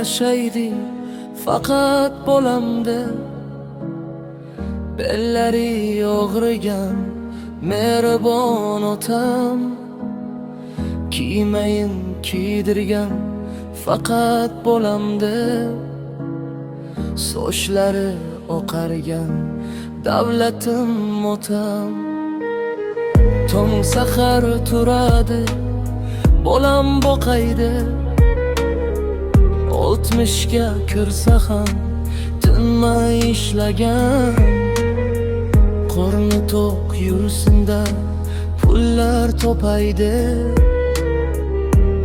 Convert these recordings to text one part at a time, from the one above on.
yashaydi faqat bo'lamda. Bellari og'rigan mehribon otam, kiymayin kiydirgan faqat bo'lamda. Sochlari oqargan davlatim otam, tong sahar turadi bolam boqaydi. 60ga kirsa ham tinmay ishlagan, qorni to'q yursinda pullar topaydi.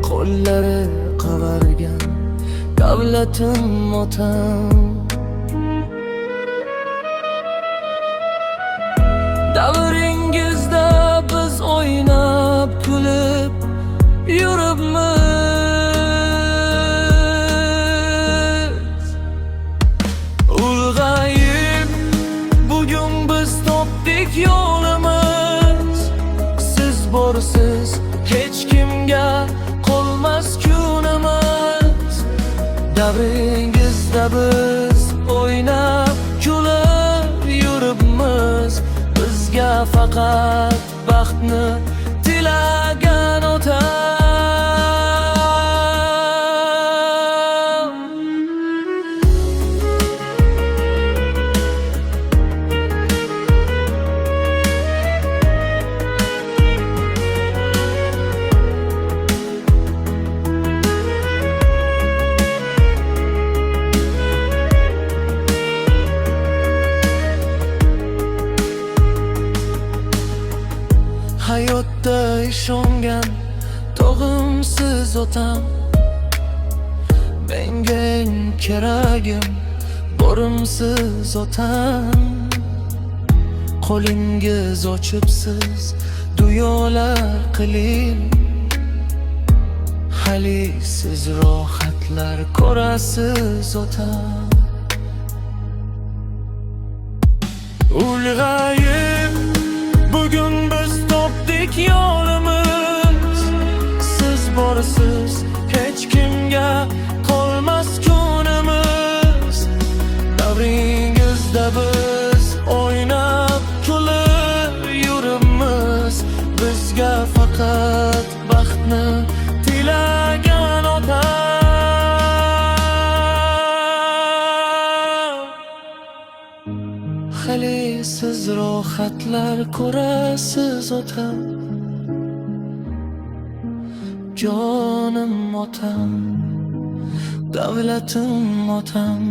Qo'llari qavargan davlatim otam, davringizda biz o'ynab kulib yuribmiz. Ulg'ayib bugun biz topdik yo'limiz. Siz borsiz hech kimga qolmas kunimiz. Davringizda biz o'ynab kulib yuribmiz. Bizga faqat baxtni tilagan otam. Hayotda ishongan tog'imsiz otam, menga eng keragim borimsiz otam. Qo'lingiz ochibsiz duolar qiling, hali siz rohatlar ko'rasiz otam. Ulg'ayib bugun biz topdik yo'limiz. Siz borsiz hech kimga qolmas kunimiz. Davringizda biz o'ynab kulib yuribmiz. Bizga faqat baxtni tilagan otam. Hali siz rohatlar ko'rasiz otam, jonim otam, davlatim otam.